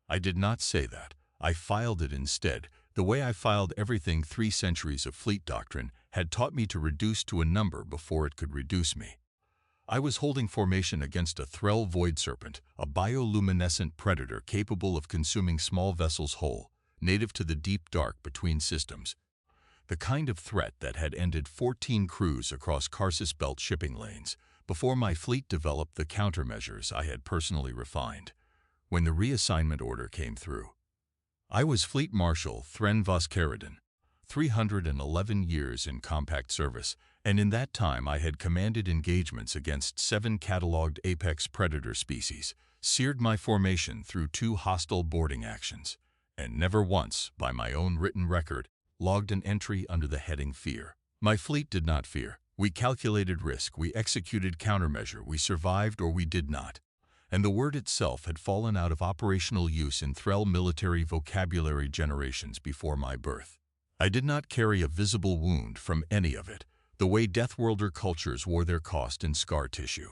I did not say that. I filed it instead. The way I filed everything 3 centuries of fleet doctrine had taught me to reduce to a number before it could reduce me. I was holding formation against a Threll void serpent, a bioluminescent predator capable of consuming small vessels whole, native to the deep dark between systems. The kind of threat that had ended 14 crews across Karsus Belt shipping lanes before my fleet developed the countermeasures I had personally refined. When the reassignment order came through, I was Fleet Marshal Thren Voskeridan, 311 years in compact service, and in that time I had commanded engagements against 7 catalogued apex predator species, seared my formation through 2 hostile boarding actions, and never once, by my own written record, logged an entry under the heading Fear. My fleet did not fear. We calculated risk, we executed countermeasure, we survived or we did not. And the word itself had fallen out of operational use in Threll military vocabulary generations before my birth. I did not carry a visible wound from any of it, the way Deathworlder cultures wore their cost in scar tissue.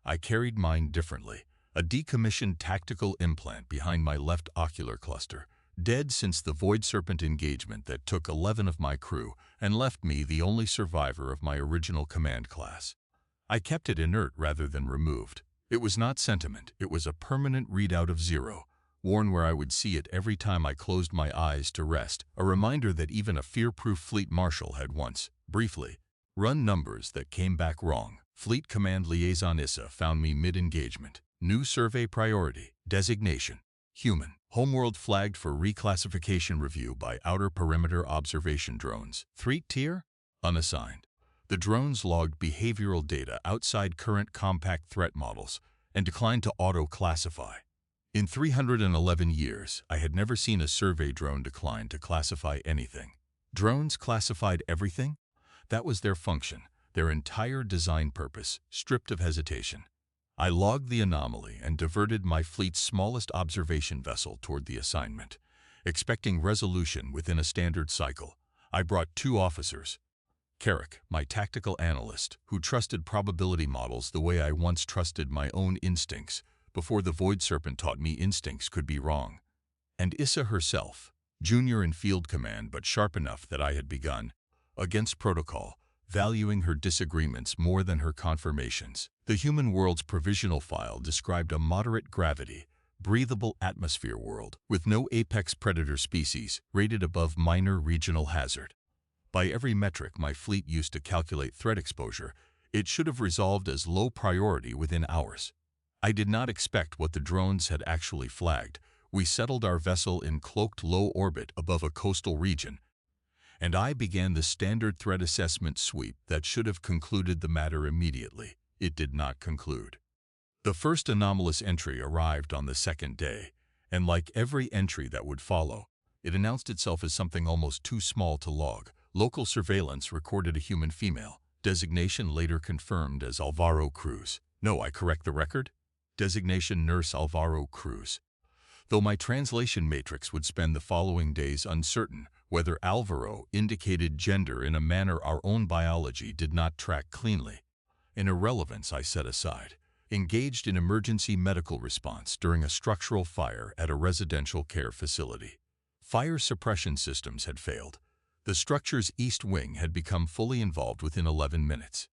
I carried mine differently, a decommissioned tactical implant behind my left ocular cluster, dead since the Void Serpent engagement that took 11 of my crew and left me the only survivor of my original command class. I kept it inert rather than removed. It was not sentiment, it was a permanent readout of 0, worn where I would see it every time I closed my eyes to rest, a reminder that even a fear-proof fleet marshal had once, briefly, run numbers that came back wrong. Fleet Command Liaison Issa found me mid-engagement. New survey priority, designation, human. Homeworld flagged for reclassification review by Outer Perimeter Observation Drones. 3 tier? Unassigned. The drones logged behavioral data outside current compact threat models and declined to auto-classify. In 311 years, I had never seen a survey drone decline to classify anything. Drones classified everything? That was their function, their entire design purpose, stripped of hesitation. I logged the anomaly and diverted my fleet's smallest observation vessel toward the assignment. Expecting resolution within a standard cycle, I brought 2 officers. Carrick, my tactical analyst, who trusted probability models the way I once trusted my own instincts before the Void Serpent taught me instincts could be wrong. And Issa herself, junior in field command but sharp enough that I had begun, against protocol, valuing her disagreements more than her confirmations. The human world's provisional file described a moderate gravity, breathable atmosphere world with no apex predator species rated above minor regional hazard. By every metric my fleet used to calculate threat exposure, it should have resolved as low priority within hours. I did not expect what the drones had actually flagged. We settled our vessel in cloaked low orbit above a coastal region, and I began the standard threat assessment sweep that should have concluded the matter immediately. It did not conclude. The first anomalous entry arrived on the second day, and like every entry that would follow, it announced itself as something almost too small to log. Local surveillance recorded a human female. Designation later confirmed as Alvaro Cruz. No, I correct the record? Designation Nurse Alvaro Cruz. Though my translation matrix would spend the following days uncertain whether Alvaro indicated gender in a manner our own biology did not track cleanly. An irrelevance I set aside. Engaged in emergency medical response during a structural fire at a residential care facility. Fire suppression systems had failed. The structure's east wing had become fully involved within 11 minutes.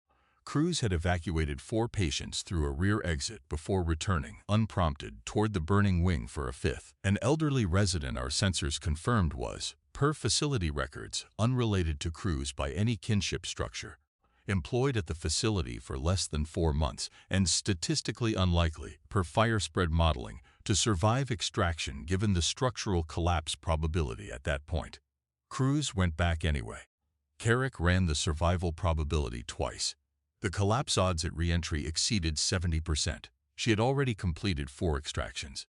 Crews had evacuated 4 patients through a rear exit before returning, unprompted, toward the burning wing for a 5th. An elderly resident our sensors confirmed was, per facility records, unrelated to crews by any kinship structure, employed at the facility for less than 4 months, and statistically unlikely, per fire spread modeling, to survive extraction given the structural collapse probability at that point. Crews went back anyway. Carrick ran the survival probability twice. The collapse odds at re-entry exceeded 70%. She had already completed 4 extractions.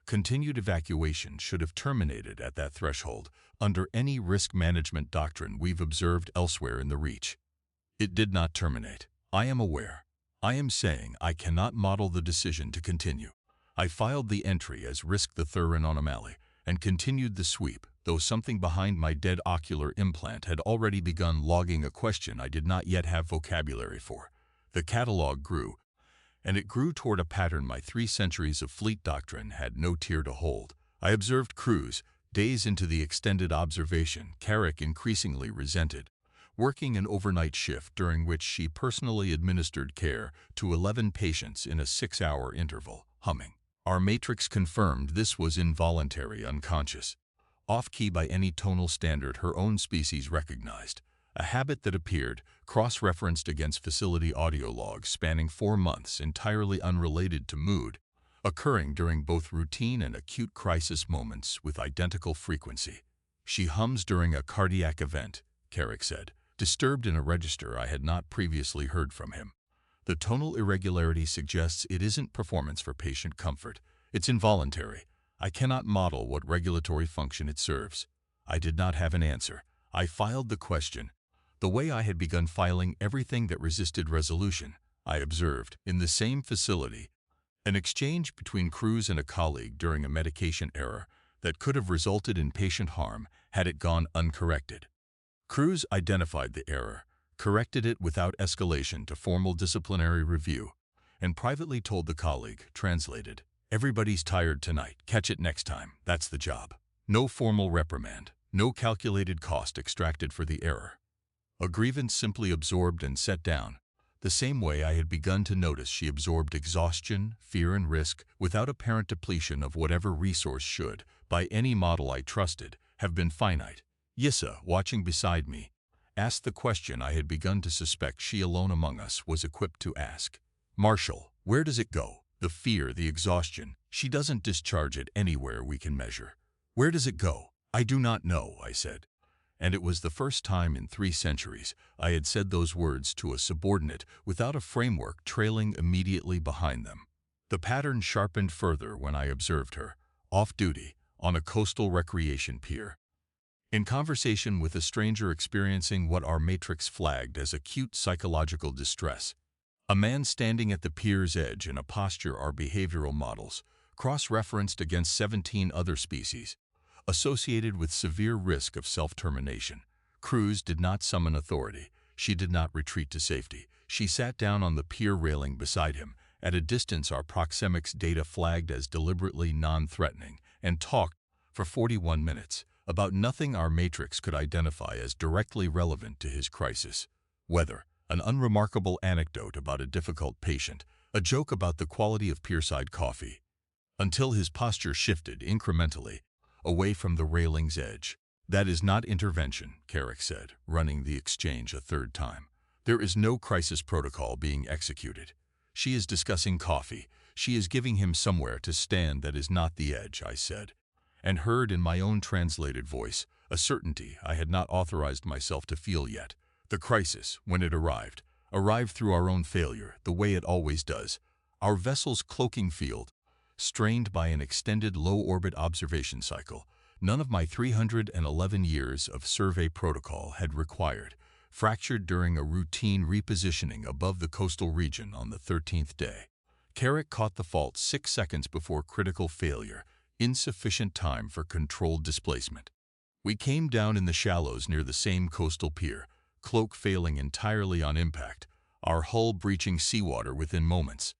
Continued evacuation should have terminated at that threshold under any risk management doctrine we've observed elsewhere in the Reach. It did not terminate. I am aware. I am saying I cannot model the decision to continue. I filed the entry as Risk the Thurin anomaly and continued the sweep, though something behind my dead ocular implant had already begun logging a question I did not yet have vocabulary for. The catalog grew, and it grew toward a pattern my 3 centuries of fleet doctrine had no tier to hold. I observed Cruz, days into the extended observation Carrick increasingly resented, working an overnight shift during which she personally administered care to 11 patients in a 6-hour interval, humming. Our matrix confirmed this was involuntary unconscious, off-key by any tonal standard her own species recognized, a habit that appeared, cross-referenced against facility audio logs spanning 4 months entirely unrelated to mood, occurring during both routine and acute crisis moments with identical frequency. She hums during a cardiac event, Carrick said, disturbed in a register I had not previously heard from him. The tonal irregularity suggests it isn't performance for patient comfort. It's involuntary. I cannot model what regulatory function it serves. I did not have an answer. I filed the question. The way I had begun filing everything that resisted resolution, I observed, in the same facility, an exchange between Cruz and a colleague during a medication error that could have resulted in patient harm had it gone uncorrected. Cruz identified the error, corrected it without escalation to formal disciplinary review, and privately told the colleague, translated, "Everybody's tired tonight, catch it next time, that's the job." No formal reprimand, no calculated cost extracted for the error. A grievance simply absorbed and set down, the same way I had begun to notice she absorbed exhaustion, fear and risk without apparent depletion of whatever resource should, by any model I trusted, have been finite. Yissa, watching beside me, asked the question I had begun to suspect she alone among us was equipped to ask. "Marshall, where does it go? The fear, the exhaustion. She doesn't discharge it anywhere we can measure. Where does it go?" "I do not know," I said. And it was the first time in 3 centuries I had said those words to a subordinate without a framework trailing immediately behind them. The pattern sharpened further when I observed her, off-duty, on a coastal recreation pier, in conversation with a stranger experiencing what our matrix flagged as acute psychological distress. A man standing at the pier's edge in a posture our behavioral models, cross-referenced against 17 other species, associated with severe risk of self-termination. Cruz did not summon authority. She did not retreat to safety. She sat down on the pier railing beside him, at a distance our proxemics data flagged as deliberately non-threatening, and talked for 41 minutes about nothing our matrix could identify as directly relevant to his crisis. Weather, an unremarkable anecdote about a difficult patient, a joke about the quality of pierside coffee, until his posture shifted incrementally away from the railing's edge. "That is not intervention," Carrick said, running the exchange a 3rd time. "There is no crisis protocol being executed. She is discussing coffee. She is giving him somewhere to stand that is not the edge," I said, and heard in my own translated voice a certainty I had not authorized myself to feel yet. The crisis, when it arrived through our own failure, the way it always does. Our vessel's cloaking field, strained by an extended low-orbit observation cycle, none of my 311 years of survey protocol had required, fractured during a routine repositioning above the coastal region on the 13th day. Carrick caught the fault 6 seconds before critical failure, insufficient time for controlled displacement. We came down in the shallows near the same coastal pier, cloak failing entirely on impact, our hull breaching seawater within moments.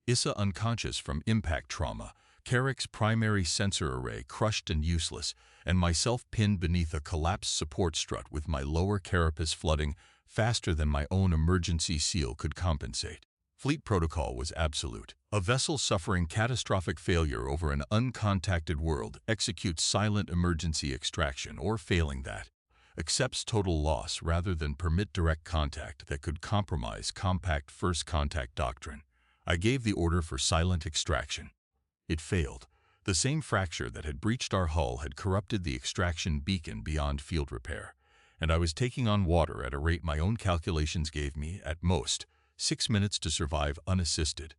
Issa unconscious from impact trauma, Carrick's primary sensor array crushed and useless, and myself pinned beneath a collapsed support strut with my lower carapace flooding faster than my own emergency seal could compensate. Fleet protocol was absolute. A vessel suffering catastrophic failure over an uncontacted world executes silent emergency extraction, or failing that, accepts total loss rather than permit direct contact that could compromise compact first contact doctrine. I gave the order for silent extraction. It failed. The same fracture that had breached our hull had corrupted the extraction beacon beyond field repair, and I was taking on water at a rate my own calculations gave me, at most, 6 minutes to survive unassisted.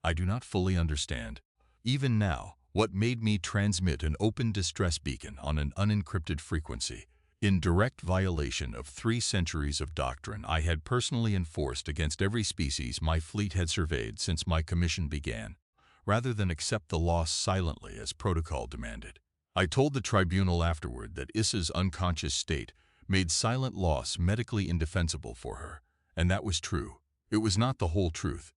I do not fully understand, even now, what made me transmit an open distress beacon on an unencrypted frequency, in direct violation of 3 centuries of doctrine I had personally enforced against every species my fleet had surveyed since my commission began, rather than accept the loss silently as protocol demanded. I told the tribunal afterward that Issa's unconscious state made silent loss medically indefensible for her, and that was true. It was not the whole truth.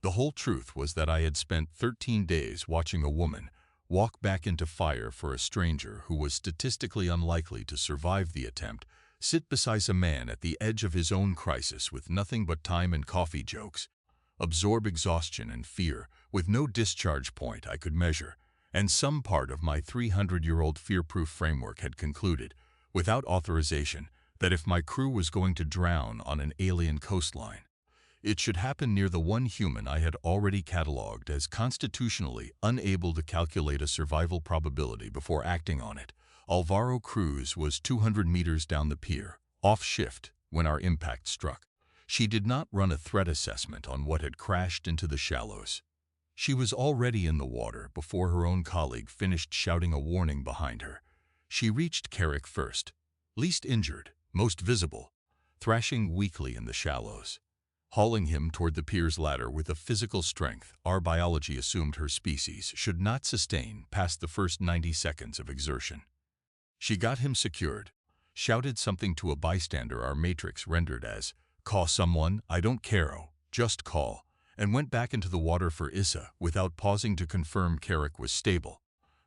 The whole truth was that I had spent 13 days watching a woman, walk back into fire for a stranger who was statistically unlikely to survive the attempt, sit beside a man at the edge of his own crisis with nothing but time and coffee jokes, absorb exhaustion and fear with no discharge point I could measure, and some part of my 300-year-old fear-proof framework had concluded, without authorization, that if my crew was going to drown on an alien coastline, it should happen near the one human I had already catalogued as constitutionally unable to calculate a survival probability before acting on it. Alvaro Cruz was 200 meters down the pier, off shift, when our impact struck. She did not run a threat assessment on what had crashed into the shallows. She was already in the water before her own colleague finished shouting a warning behind her. She reached Carrick first, least injured, most visible, thrashing weakly in the shallows, hauling him toward the pier's ladder with a physical strength our biology assumed her species should not sustain past the first 90 seconds of exertion. She got him secured, shouted something to a bystander our matrix rendered as, "Call someone, I don't care, just call," and went back into the water for Issa without pausing to confirm Carrick was stable,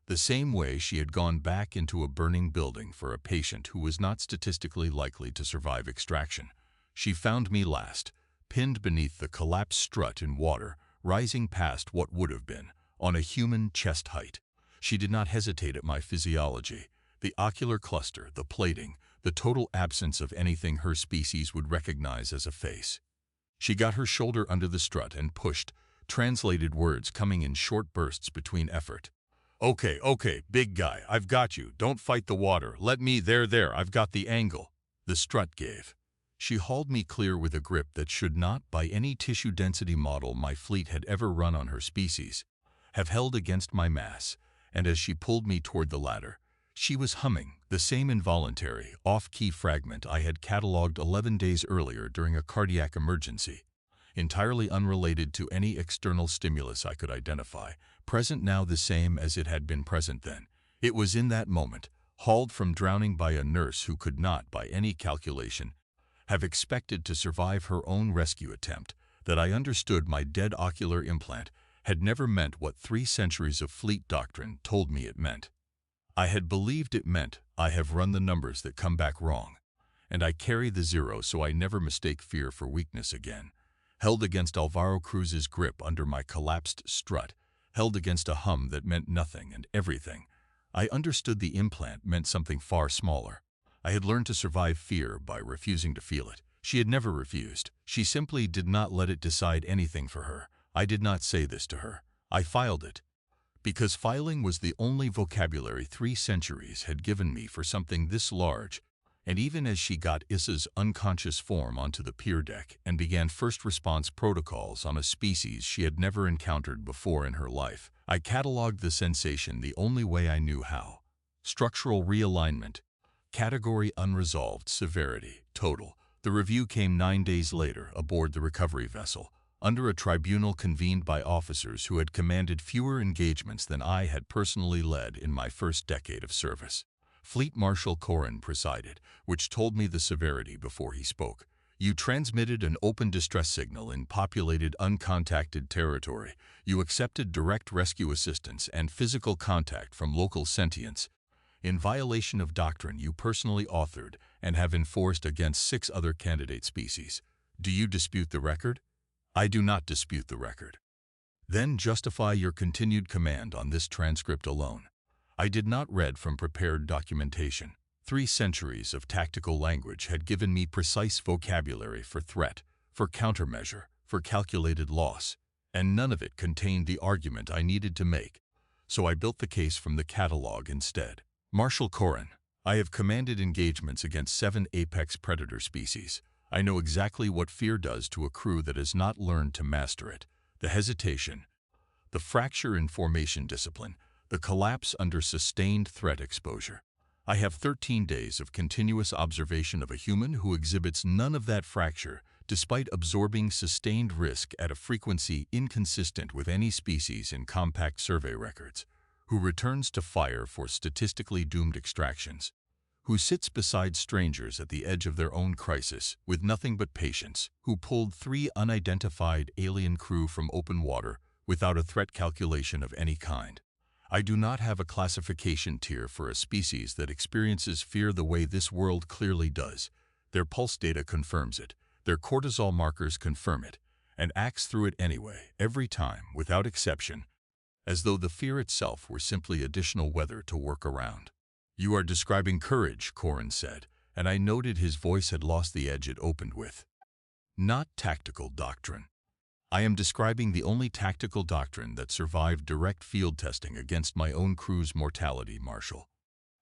the same way she had gone back into a burning building for a patient who was not statistically likely to survive extraction. She found me last, pinned beneath the collapsed strut in water, rising past what would have been, on a human chest height. She did not hesitate at my physiology, the ocular cluster, the plating, the total absence of anything her species would recognize as a face. She got her shoulder under the strut and pushed, translated words coming in short bursts between effort. Okay, big guy, I've got you. Don't fight the water. Let me, there, I've got the angle." The strut gave. She hauled me clear with a grip that should not, by any tissue density model my fleet had ever run on her species, have held against my mass, and as she pulled me toward the ladder, she was humming the same involuntary, off-key fragment I had catalogued 11 days earlier during a cardiac emergency, entirely unrelated to any external stimulus I could identify, present now the same as it had been present then. It was in that moment, hauled from drowning by a nurse who could not, by any calculation, have expected to survive her own rescue attempt, that I understood my dead ocular implant had never meant what 3 centuries of fleet doctrine told me it meant. I had believed it meant I have run the numbers that come back wrong, and I carry the 0 so I never mistake fear for weakness again. Held against Alvaro Cruz's grip under my collapsed strut, held against a hum that meant nothing and everything, I understood the implant meant something far smaller. I had learned to survive fear by refusing to feel it. She had never refused. She simply did not let it decide anything for her. I did not say this to her. I filed it, because filing was the only vocabulary 3 centuries had given me for something this large, and even as she got Issa's unconscious form onto the pier deck and began first response protocols on a species she had never encountered before in her life, I catalogued the sensation the only way I knew how. Structural realignment. Category unresolved, severity, total. The review came 9 days later aboard the recovery vessel, under a tribunal convened by officers who had commanded fewer engagements than I had personally led in my first decade of service. Fleet Marshal Corin presided, which told me the severity before he spoke. "You transmitted an open distress signal in populated, uncontacted territory. You accepted direct rescue assistance and physical contact from local sentients, in violation of doctrine you personally authored and have enforced against 6 other candidate species. Do you dispute the record?" "I do not dispute the record." "Then justify your continued command on this transcript alone." I did not read from prepared documentation. 3 centuries of tactical language had given me precise vocabulary for threat, for countermeasure, for calculated loss, and none of it contained the argument I needed to make, so I built the case from the catalog instead. "Marshal Corin, I have commanded engagements against 7 apex predator species. I know exactly what fear does to a crew that has not learned to master it. The hesitation, the fracture in formation discipline, the collapse under sustained threat exposure. I have 13 days of continuous observation of a human who exhibits none of that fracture despite absorbing sustained risk at a frequency inconsistent with any species in compact survey records, who returns to fire for statistically doomed extractions, who sits beside strangers at the edge of their own crisis with nothing but patience, who pulled 3 unidentified alien crew from open water without a threat calculation of any kind. I do not have a classification tier for a species that experiences fear the way this world clearly does. Their pulse data confirms it, their cortisol markers confirm it, and acts through it anyway, every time, without exception, as though the fear itself were simply additional weather to work around. "You are describing courage," Corin said, and I noted his voice had lost the edge it opened with. "Not tactical doctrine. I am describing the only tactical doctrine that survived direct field testing against my own crew's mortality, Marshal.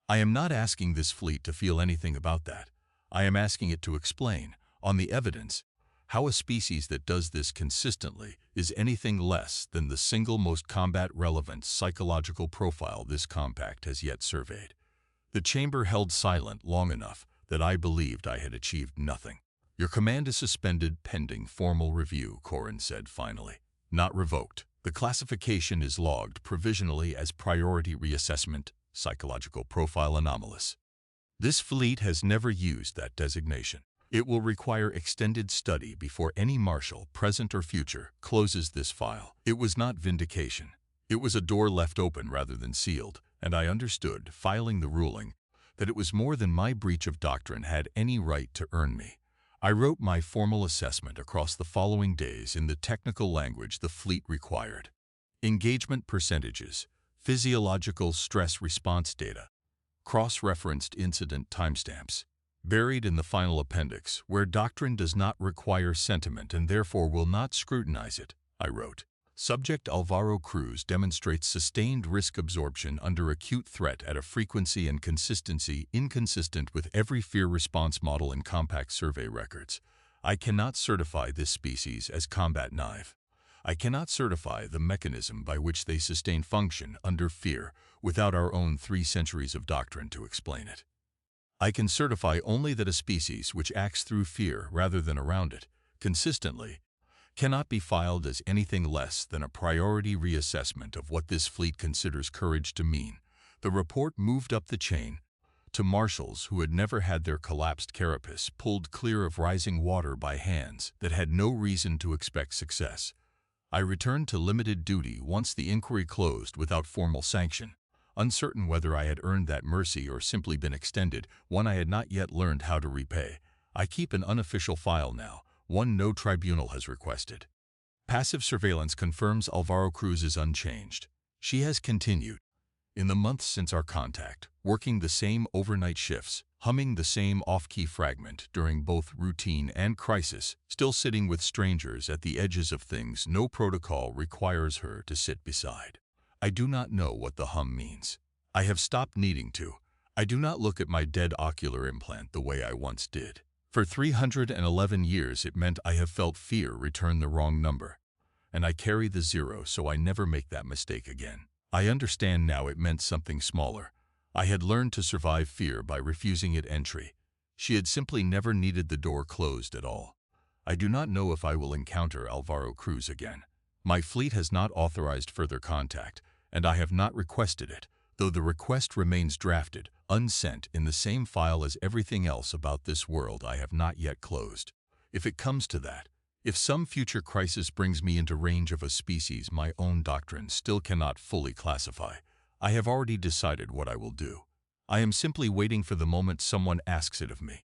I am not asking this fleet to feel anything about that. I am asking it to explain, on the evidence, how a species that does this consistently is anything less than the single most combat-relevant psychological profile this compact has yet surveyed." The chamber held silent long enough that I believed I had achieved nothing. "Your command is suspended pending formal review," Corin said finally. "Not revoked. The classification is logged provisionally as priority reassessment, psychological profile anomalous. This fleet has never used that designation. It will require extended study before any marshal, present or future, closes this file." It was not vindication. It was a door left open rather than sealed, and I understood, filing the ruling, that it was more than my breach of doctrine had any right to earn me. I wrote my formal assessment across the following days in the technical language the fleet required. Engagement percentages, physiological stress response data, cross-referenced incident timestamps. Buried in the final appendix, where doctrine does not require sentiment and therefore will not scrutinize it, I wrote, "Subject Alvaro Cruz demonstrates sustained risk absorption under acute threat at a frequency and consistency inconsistent with every fear response model in compact survey records. I cannot certify this species as combat naive. I cannot certify the mechanism by which they sustain function under fear without our own 3 centuries of doctrine to explain it. I can certify only that a species which acts through fear rather than around it, consistently, cannot be filed as anything less than a priority reassessment of what this fleet considers courage to mean." The report moved up the chain to marshals who had never had their collapsed carapace pulled clear of rising water by hands that had no reason to expect success. I returned to limited duty once the inquiry closed without formal sanction, uncertain whether I had earned that mercy or simply been extended one I had not yet learned how to repay. I keep an unofficial file now, one no tribunal has requested. Passive surveillance confirms Alvaro Cruz is unchanged. She has continued, in the months since our contact, working the same overnight shifts, humming the same off-key fragment during both routine and crisis, still sitting with strangers at the edges of things no protocol requires her to sit beside. I do not know what the hum means. I have stopped needing to. I do not look at my dead ocular implant the way I once did. For 311 years it meant I have felt fear return the wrong number, and I carry the 0 so I never make that mistake again. I understand now it meant something smaller. I had learned to survive fear by refusing it entry. She had simply never needed the door closed at all. I do not know if I will encounter Alvaro Cruz again. My fleet has not authorized further contact, and I have not requested it, though the request remains drafted, unsent in the same file as everything else about this world I have not yet closed. If it comes to that, if some future crisis brings me into range of a species my own doctrine still cannot fully classify, I have already decided what I will do. I am simply waiting for the moment someone asks it of me.